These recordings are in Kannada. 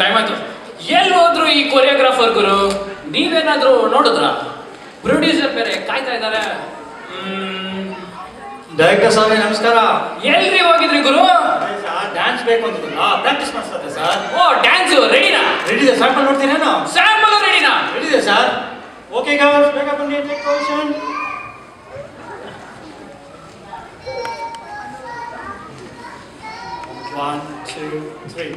ಟೈಮ್ ಆಯ್ತು. ಎಲ್ಲಿ ಹೋದ್ರು ಈ ಕೊರಿಯೋಗ್ರಾಫರ್ ಗುರು? ನೀವೇನಾದ್ರೂ ನೋಡಿದ್ರ? ಪ್ರೊಡ್ಯೂಸರ್ ಬೇರೆ ಕಾಯ್ತಾ ಇದ್ದಾರೆ. ಡೈರೆಕ್ಟರ್ ಸ್ವಾಮಿ ನಮಸ್ಕಾರ. ಎಲ್ರಿ ಹೋಗಿದ್ರಿ ಗುರು? ಡ್ಯಾನ್ಸ್ ಬೇಕು ಅಂತ ಪ್ರಾಕ್ಟೀಸ್ ಮಾಡಿಸ್ತಾರೆ ಸರ್. ಓ ಡ್ಯಾನ್ಸ್ ರೆಡಿನಾ? ರೆಡಿ ಇದೆ. ಸ್ಯಾಂಪಲ್ ನೋಡ್ತೀರೇನು? ಸ್ಯಾಂಪಲ್ ರೆಡಿನಾ? ರೆಡಿ ಇದೆ ಸರ್. ಓಕೆ ಗರ್ಲ್ಸ್, ಬೇಗ ಬನ್ನಿ, take position. One, two, three.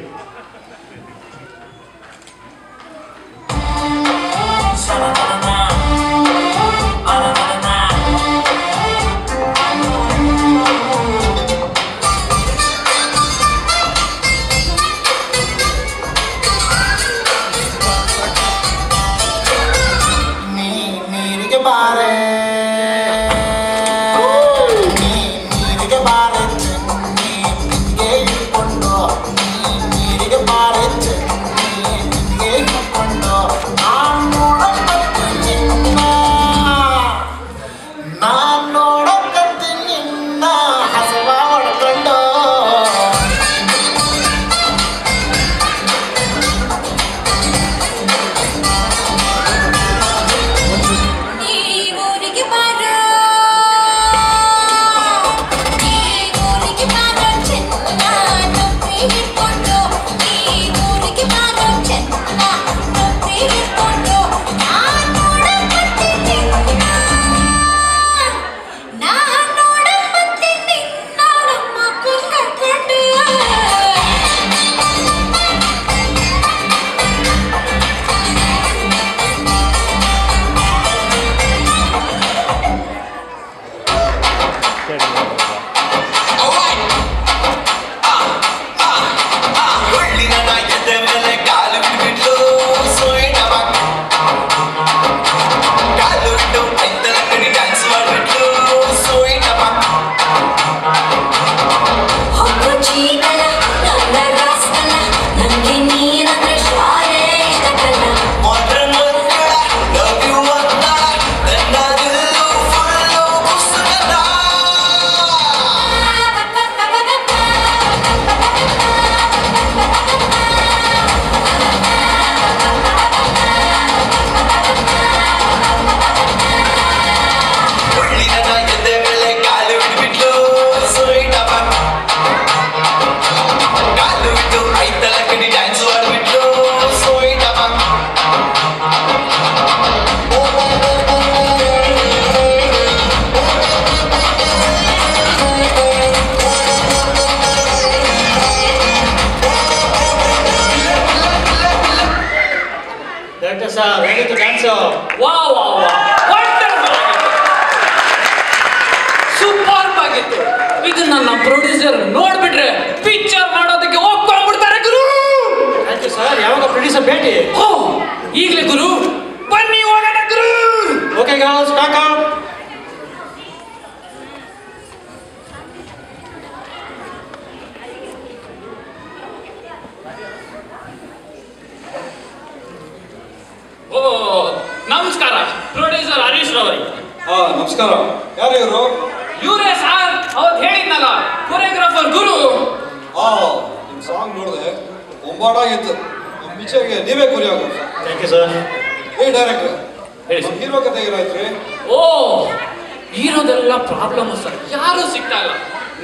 Producer ನೋಡ್ಬಿಟ್ರೆ ಪಿಕ್ಚರ್ ಮಾಡೋದಕ್ಕೆ ಒಪ್ಕೊಂಡ್ಬಿಡ್ತಾರೆ ಗುರು. ಆಯ್ತು ಸರ್, ಯಾವಾಗ ಪ್ರೊಡ್ಯೂಸರ್ ಭೇಟಿ? ಓ ಈಗಲೇ ಗುರು, ಬನ್ನಿ ಹೋಗೋಣ ಗುರು. Okay girls, back up. ಓ ನಮಸ್ಕಾರ, ಪ್ರೊಡ್ಯೂಸರ್ ಹರೀಶ್ ರವರಿಗೆ. ನಮಸ್ಕಾರ. ಯಾರು ಇವರು? ಇವರೇ ಸರ್, ಅವತ್ತು ಹೇಳಿದ್ನಲ್ಲ ಕೊರಿಯೋಗ್ರಾಫರ್ ಗುರು. ನಿಮ್ಮ ಸಾಂಗ್ ನೋಡಿದೆ, ಒಂಬಾಡಾಗಿತ್ತು. ನಮ್ಮ ಪಿಕ್ಚರ್ಗೆ ನೀವೇ ಕೊರಿಯೋಗ್ರಾಫರ್. Thank you sir. ಏ ಡೈರೆಕ್ಟರ್, ಹೇಳಿ. ಹೀರೋ ಕತೆ ಏನಾಯ್ತ್ರಿ? ಓ ಇರೋದೆಲ್ಲ ಪ್ರಾಬ್ಲಮ್ ಸರ್, ಯಾರು ಸಿಕ್ತಾಗ.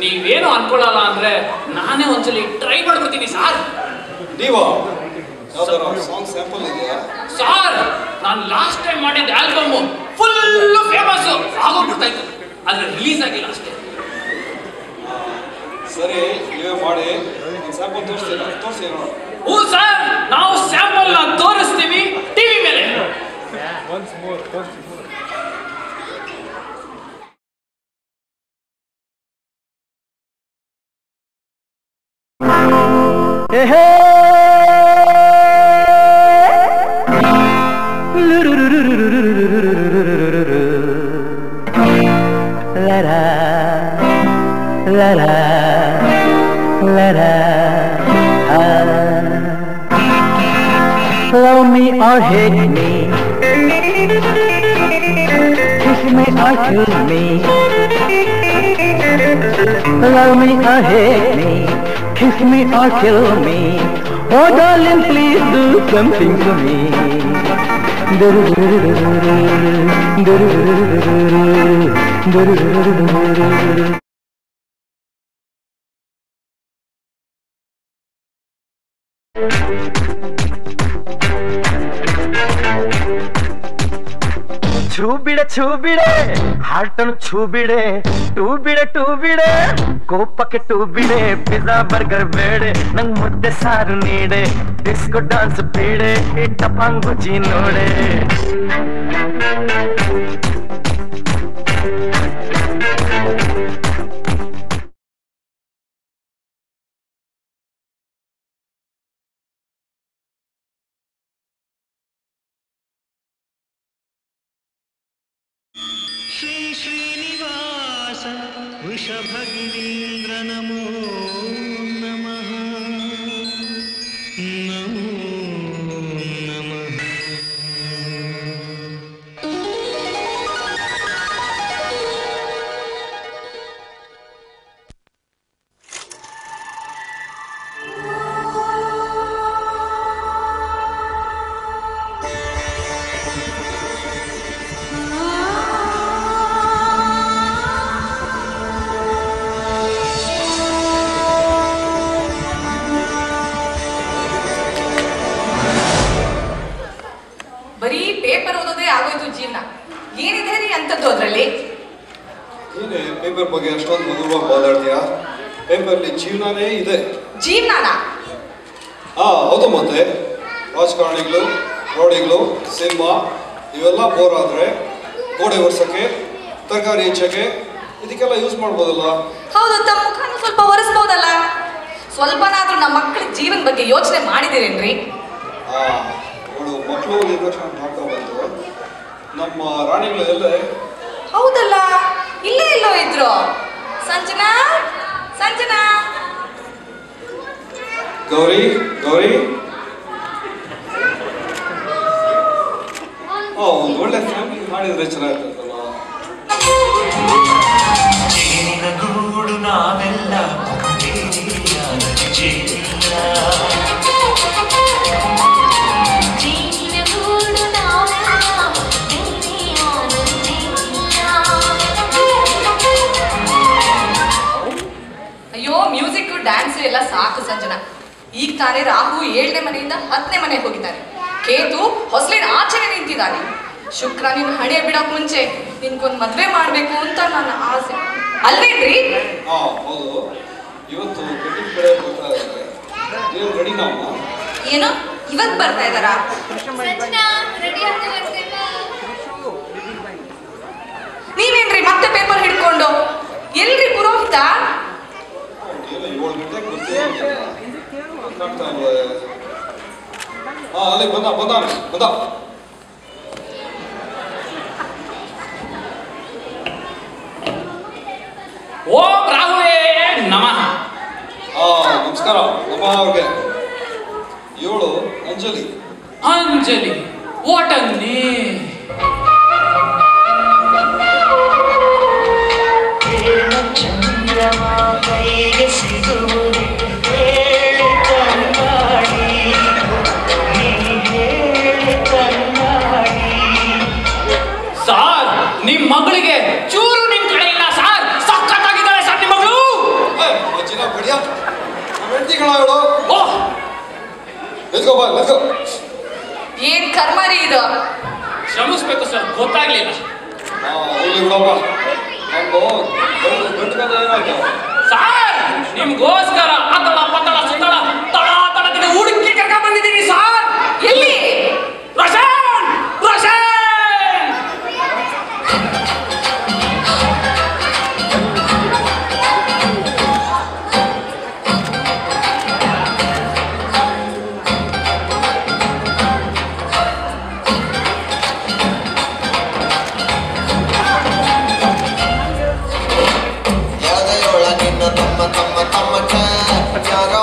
ನೀವೇನು ಅನ್ಕೊಳ್ಳಲ್ಲ ಅಂದ್ರೆ ನಾನೇ ಒಂದ್ಸಲಿ ಟ್ರೈ ಮಾಡ್ಬಿಡ್ತೀನಿ ಸರ್. ನೀವಾ? ಯಾವ್ದಾರ ಸಾಂಗ್ ಸ್ಯಾಂಪಲ್ ಇದೆಯಾ? ಸರ್ ನಾನು ಲಾಸ್ಟ್ ಟೈಮ್ ಮಾಡಿದ ಆಲ್ಬಮ್ ಫುಲ್ ಫೇಮಸ್ ಆಗೋಗ್ಬಿಡ್ತಾ ಇತ್ತು, ಆದ್ರೆ ರಿಲೀಸ್ ಆಗಿಲ್ಲ ಅಷ್ಟೇ. ಸರಿ, ನೀವೇ ಮಾಡಿ. ಒಂದು ಸ್ಯಾಂಪಲ್ ತೋರಿಸಿ ನೋಡ. ಹ್ಞೂ ಸರ್, ನಾವು ಸ್ಯಾಂಪಲ್ ನ ತೋರಿಸ್ತೀವಿ ಟಿವಿ ಮೇಲೆ. Love me or hate me, kiss me or kill me. Love me or hate me, kiss me or kill me. Oh darling, please do something for me. छू बिड़े हार्टन छू बिड़े टू बिड़े कोपಕ್ಕೆ टू बिड़े पिज़्ज़ा बर्गर ಬೇಡೆ ನಂಗ್ ಮುದ್ದೆ ಸಾರು ನೀಡೆ ಡಿಸ್ಕೋ ಡಾನ್ಸ್ ಬೇಡೆ ಟಪಾಂಗುಚಿ ನೋಡೆ श्री श्रीनिवास वृषभगिरीन्द्र नमो नमः नमो नमः। ಬರೀ ಪೇಪರ್ ಓದೋದೇ ಆಗೋಯ್ತು ಜೀವನ. ಏನಿದೆ ರೀ ಅಂತದ್ದು ಅದರಲ್ಲಿ? ಏನೇ ಪೇಪರ್ ಬಗ್ಗೆ ಅಷ್ಟೊಂದು ಮಧುರವಾಗಿ ಮಾತಾಡ್ತೀಯಾ? ಪೇಪರ್ಲಿ ಜೀವನನೇ ಇದೆ. ಜೀವನಾನ? ಹೌದು. ಮತ್ತೆ ರಾಜಕಾರಣಿಗಳು, ರೌಡಿಗಳು, ಸಿನಿಮಾ ಇವೆಲ್ಲ ಬೋರ್ ಆದ್ರೆ ಗೋಡೆ ಒರೆಸಕ್ಕೆ, ತರಕಾರಿ ಹೆಚ್ಚಕ್ಕೆ ಇದಕ್ಕೆಲ್ಲ ಯೂಸ್ ಮಾಡ್ಬೋದಲ್ಲ? ಹೌದು, ತಮ್ಮ ಮುಖಾನು ಸ್ವಲ್ಪ ಒರೆಸ್ಬೋದಲ್ಲ. ಸ್ವಲ್ಪನಾದ್ರೂ ನಮ್ಮ ಮಕ್ಕಳ ಜೀವನ ಬಗ್ಗೆ ಯೋಚನೆ ಮಾಡಿದಿರೇನ್ರಿ? ನೋಡು, ಮಕ್ಕಳು ನಿರ್ಲಕ್ಷ್ಯ ಮಾಡ್ತಾ ಬಂತು. ನಮ್ಮ ರಾಣಿಗಳೆಲ್ಲ ಹೌದಲ್ಲ, ಇಲ್ಲೇ ಎಲ್ಲೋ ಇದ್ರು. ಸಂಜನಾ, ಸಂಜನಾ, ಗೌರಿ ಗೌರಿ. ಒಂದು ಒಳ್ಳೆ ಫ್ಯಾಮಿಲಿ ಮಾಡಿದ್ರೆ ಚೆನ್ನಾಗಿರ್ತದಲ್ಲ. ಗೂಡು ನಾವೆಲ್ಲ ಅಯ್ಯೋ, ಮ್ಯೂಸಿಕ್ ಡ್ಯಾನ್ಸ್ ಎಲ್ಲ ಸಾಕು ಸಂಜನಾ. ಈಗ ತಾನೇ ರಾಹು 7ನೇ ಮನೆಯಿಂದ 10ನೇ ಮನೆಗೆ ಹೋಗಿದ್ದಾನೆ. ಕೇತು ಹೊಸಲಿನ ಆಚೆನೆ ನಿಂತಿದ್ದಾನೆ. ಶುಕ್ರ ನಿನ್ನ ಹಣೆ ಬಿಡೋಕ್ ಮುಂಚೆ ನಿನ್ಗೊಂದು ಮದ್ವೆ ಮಾಡ್ಬೇಕು ಅಂತ ನನ್ನ ಆಸೆ ಅಲ್ವೇನ್ರಿ? ಹೌದು. ಇವತ್ತು ಕಟಿಂಗ್ ಕಡೆ ಬರ್ತಾ ಇದ್ದಾರೆ. ನೀವು ರೆಡಿ ನಾವು? ಏನೋ ಇವತ್ತು ಬರ್ತಾ ಇದ್ದಾರಾ? ನೀವೇನ್ರಿ ಮತ್ತೆ ಪೇಪರ್ ಹಿಡ್ಕೊಂಡು? ಎಲ್ರಿ ಪುರೋಹಿತ? 7 ಗಂಟೆಗೆ ಬರ್ತೀವಿ. ಅಲ್ಲಿ ಬಂದ. ಓಂ ರಾಹುವೇ ನಮಃ. ನಮಸ್ಕಾರ. ನಮ್ಮ ಅವ್ರಿಗೆ 7 Anjali. Anjali, what a name. ಚಂದ್ರಮ ಕೈಗೆ ಸಿಗುವುದು ಹೇಳಿ ಕಣ್ಣಾಡಿ, ನೀ ಹೇಳಿ ಕಣ್ಣಾಡಿ. ಸಾರ್, ನಿಮ್ ಮಗಳಿಗೆ ಚೂರು ನಿಮ್ ಕಡೆ ಇಲ್ಲ ಸಾರ್. ಸಖತ್ತಾಗಿದ್ದಾಳೆ ಸರ್ ನಿಮ್ ಮಗಳು. ಮಜ್ಜಿನ ಬಡಿಯ ಹೆಂಡತಿಗಳಾಗಳು. ಓಹ್, let's go. ಏನ್ ಕರ್ಮರಿ ಇದು? ಕ್ಷಮಿಸ್ಬೇಕು ಸರ್, ಗೊತ್ತಾಗ್ಲಿಲ್ಲ. ಹೋಗ್ಲಿ ಬಿಡಪ್ಪ. ನಮ್ದು ಗಂಟು ಕದ ಏನಾಯ್ತು? ಸಾರ್, ನಿಮ್ಗೋಸ್ಕರ ಅತಳ ಪತಳ ಸುತ್ತಳ ತಳ ತಳದಿನ ಹುಡುಕಿ ಕರ್ಕ ಬಂದಿದ್ದೀನಿ ಸಾರ್. ಎಲ್ಲಿ? ರೋಷನ್. ತಮ್ಮ ತಮ್ಮಕ್ಕ ಯಾರೋ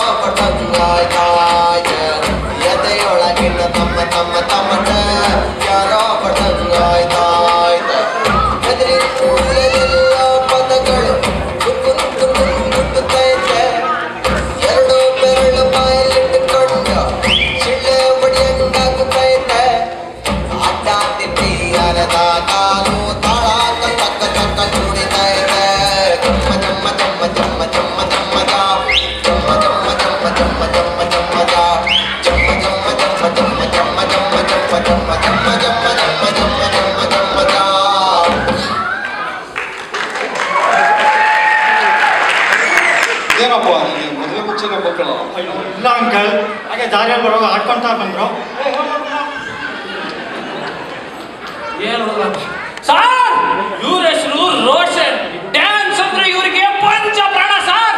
ಅಯ್ಯೋ ಇಲ್ಲ ಅಂಕಲ್, ಹಾಗೆ ದಾರಿಯಲ್ಲಿ ಬರುವಾಗ ಆಡ್ಕೊಂತ ಬಂದ್ರು. ಏನು ಸರ್, ಇವ್ರ ಹೆಸರು ರೋಷನ್. ಡ್ಯಾನ್ಸ್ ಅಂದ್ರೆ ಇವರಿಗೆ ಪಂಚ ಪ್ರಾಣ ಸರ್.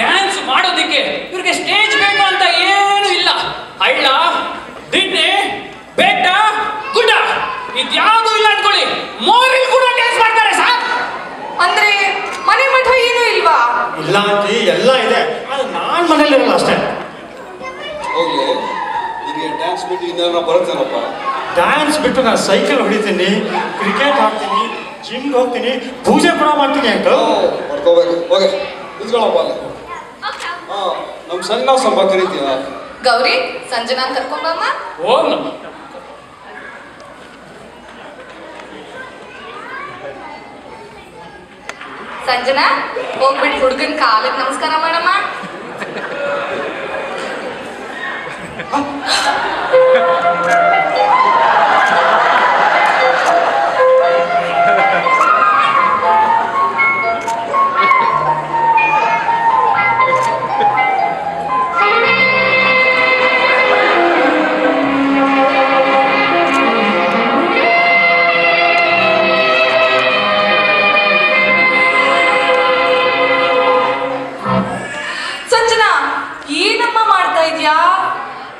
ಡ್ಯಾನ್ಸ್ ಮಾಡೋದಿಕ್ಕೆ ಇವ್ರಿಗೆ ಸ್ಟೇಜ್ ಬೇಕು ಅಂತ ಏನು ಇಲ್ಲ. ಹಳ್ಳ, ದಿಣ್ಣೆ, ಬೆಟ್ಟ, ಗುಡ್ಡ ಇದ್ಯಾವುದು ಇಲ್ಲ ಅನ್ಕೊಳ್ಳಿ, ಮೋರಿಲ್ ಕೂಡ ಡ್ಯಾನ್ಸ್ ಮಾಡ್ತಾರೆ ಸರ್. ಅಂದ್ರೆ ಮನೆ ಮಠ ಏನೂ ಇಲ್ವಾ? ಇಲ್ಲ ಅಂತಿ, ಎಲ್ಲ ಇದೆ, ಅದು ನಾನು ಮನೇಲಿ ಇರಲ್ಲ ಅಷ್ಟೇ. ಹೋಗ್ಲಿ, ನಿನಗೆ ಡ್ಯಾನ್ಸ್ ಬಿಟ್ಟು ಇನ್ನೇನೋ ಬರುತ್ತೇನಪ್ಪ? ಡ್ಯಾನ್ಸ್ ಬಿಟ್ಟು ನಾನು ಸೈಕಲ್ ಹೊಡಿತೀನಿ, ಕ್ರಿಕೆಟ್ ಆಡ್ತೀನಿ, ಜಿಮ್ಗೆ ಹೋಗ್ತೀನಿ, ಪೂಜೆ ಕೂಡ ಮಾಡ್ತೀನಿ ಅಂಕಲ್. ಮಾಡ್ಕೋಬೇಕು. ಹೋಗಿ ನಿಂತ್ಕೊಳ್ಳಪ್ಪ ಅಲ್ಲಿ. ನಮ್ಮ ಸಣ್ಣ ಸ್ವಲ್ಪ ಕರಿತೀಯ? ಗೌರಿ, ಸಂಜನಾ ಕರ್ಕೊಂಬಮ್ಮ. ಓಂ ಸಂಜನಾ, ಹೋಗ್ಬಿಟ್ಟು ಹುಡುಗನ್ ಕಾಲಿಗೆ ನಮಸ್ಕಾರ ಮಾಡಮ್ಮ.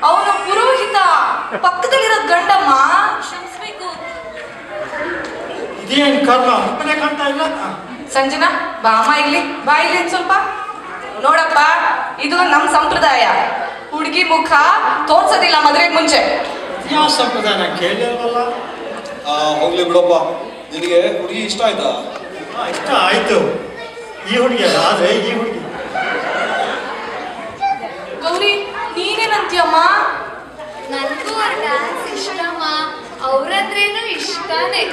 ಅವನು ಪುರೋಹಿತ, ಪಕ್ಕದಲ್ಲಿರೋ ಗಂಡಮ್ಮ. ಕ್ಷಮಿಸ್ಬೇಕು. ಇದೇನು ಕರ್ಮ, ಮನೆ ಕಾಣ್ತಾ ಇಲ್ಲ. ಸಂಜನಾ, ಬಾಮ ಇಲ್ಲಿ, ಬಾ ಇಲ್ಲಿ ಸ್ವಲ್ಪ. ನೋಡಪ್ಪ, ಇದು ನಮ್ಮ ಸಂಪ್ರದಾಯ. ಹುಡುಗಿ ಮುಖ ತೋರ್ಸೋದಿಲ್ಲ ಮದುವೆಗೆ ಮುಂಚೆ. ಯಾವ ಸಂಪ್ರದಾಯ ಕೇಳಿಲ್ವಲ್ಲ. ಹೋಗ್ಲಿ ಬಿಡಪ್ಪ. ನಿನಗೆ ಹುಡುಗಿ ಇಷ್ಟ ಆಯ್ತಾ? ಇಷ್ಟ ಆಯ್ತು. ಈ ಹುಡುಗಿ ಅಲ್ಲ, ಆದ್ರೆ ಈ ಹುಡುಗಿ. ಗೌರಿ, ನೀನೇನಂತೀಯಮ್ಮ? ನನಗೂ ಅವ್ರ ಡ್ಯಾನ್ಸ್ ಇಷ್ಟಮ್ಮ, ಅವ್ರಂದ್ರೇನು ಇಷ್ಟನೇ.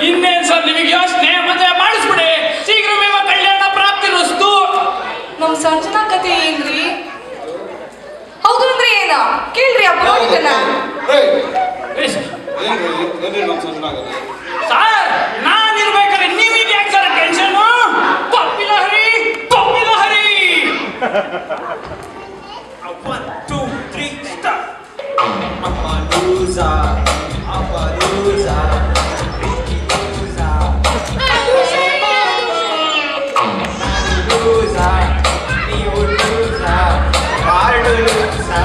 ಇನ್ನೇನ್ ಸರ್ ನಿಮಗೆ ಯೋಚನೆ ಮದುವೆ ಮಾಡಿಸ್ಬಿಡಿ, ಶೀಘ್ರವೇ ಕಲ್ಯಾಣ ಪ್ರಾಪ್ತಿ ರಸ್ತು. ನಮ್ ಸಂಜನಾ ಕತೆ ಏನ್ರಿ? ಹೌದು ಅಂದ್ರೆ ಏನ ಕೇಳ್ರಿ ಆ ಪುರೋಹಿತನ. ಏನ್ರಿ ನಮ್ಮ ಸಣ್ಣ ಆಗತ್ತೆ ಸರ್, ನಾನ್ ಇರ್ಬೇಕಾದ್ರೆ ನೀವೀಗ ಯಾಕೆ sir tension? Puppy Lahari, Puppy Lahari. 1 2 3 start. ಅಮ್ಮ ಲೂಸಾ, ಅಪ್ಪ ಲೂಸಾ, ರಿಕ್ಕಿ ಲೂಸಾ, ಲೂಸಾ, ನೀವು ಲೂಸಾ, ಹಾರ್ಡ್ ಲೂಸಾ.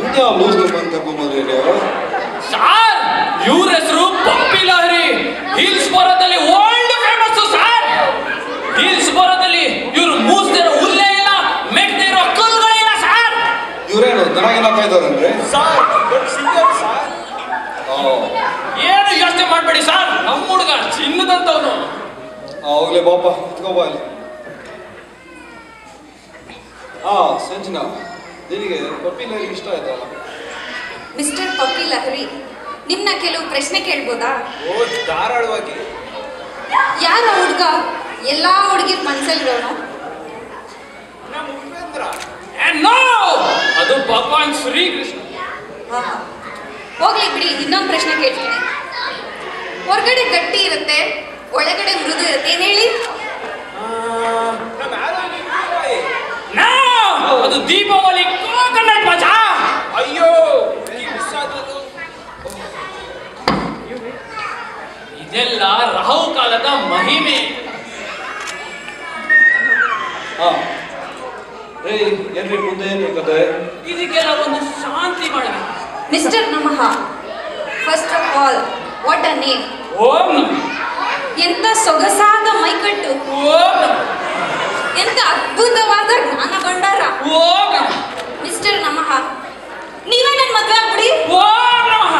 ಇಂಡಿಯಾ ಲೂಸ್ ಬಂದು ಕರ್ಕೊಂಡ್ಬಂದ್ರಿ ನೀವು? ಸರ್, ಇವ್ರ ಹೆಸರು ಪಪ್ಪಿ ಲಹರಿ. ಹಿಲ್ಸ್ ಬರೋದಲ್ಲಿ ವರ್ಲ್ಡ್ ಫೇಮಸ್ ಸರ್. ಹಿಲ್ಸ್ ಬರೋದಲ್ಲಿ ಇವ್ರು ಮೂಸ್ತಿರೋ ಹುಲ್ಲೇ ಇಲ್ಲ, ಮೆಟ್ಟಿ ಇರೋ ಕಲ್ಲುಗಳಿಲ್ಲ ಸರ್. ಇವ್ರೇನು ದನಗಿನ ಕಾಯ್ತಾರನ್ರಿ? Sir, singer sir. ಏನು ಯೋಚನೆ ಮಾಡ್ಬೇಡಿ ಸರ್, ನಮ್ಮ ಹುಡುಗ ಚಿನ್ನದಂತವನು. ಹೋಗ್ಲಿ ಬಾಪ, ಇಟ್ಕೋಬಾ ಇಲ್ಲಿ. ಸಂಜನಾ, ನಿನಗೆ ಪಪ್ಪಿ ಲಹರಿ ಇಷ್ಟ ಆಯ್ತಾ? ಮಿಸ್ಟರ್ ಪಪ್ಪಿ ಲಹರಿ, ನಿಮ್ನ ಕೆಲವು ಪ್ರಶ್ನೆ ಕೇಳ್ಬೋದಾ? ಧಾರಾಳವಾಗಿ. ಯಾರ ಹುಡುಗ ಎಲ್ಲಾ ಹುಡುಗಿರ್ ಮನ್ಸಲ್ಲಿರೋನು? ಅದು ಭಗವಾನ್ ಶ್ರೀಕೃಷ್ಣ. ಹೋಗ್ಲಿ ಬಿಡಿ, ಇನ್ನೊಂದು ಪ್ರಶ್ನೆ ಕೇಳ್ತೀನಿ. ಹೊರಗಡೆ ಗಟ್ಟಿ ಇರುತ್ತೆ, ಒಳಗಡೆ ಮೃದು ಇರುತ್ತೆ, ಏನ್ ಹೇಳಿ? ಅದು ದೀಪಾವಳಿ ಕೋಕೋನಟ್ ಮಜಾ. ಅಯ್ಯೋ, ಇದೆಲ್ಲ ರಾಹು ಕಾಲದ ಮಹಿಮೆ. ಏನ್ರಿ ಮುಂದೆ ಏನ್ರಿ ಕತೆ? ಇದಕ್ಕೆಲ್ಲ ಒಂದು ಶಾಂತಿ ಮಾಡಬೇಕು. ಮಿಸ್ಟರ್ ನಮಃ, first of all what a name. ಓಂ. ಎಂತ ಸೊಗಸಾದ ಮೈಕಟ್ಟು, ಓಂ. ಎಂತ ಅದ್ಭುತವಾದ ಜ್ಞಾನ ಭಂಡಾರ. ಓಂ. ಮಿಸ್ಟರ್ ನಮಃ, ನೀವೇ ನನ್ನ ಮದುವೆ ಆಗ್ಬಿಡಿ. ಓಂ ನಮಃ.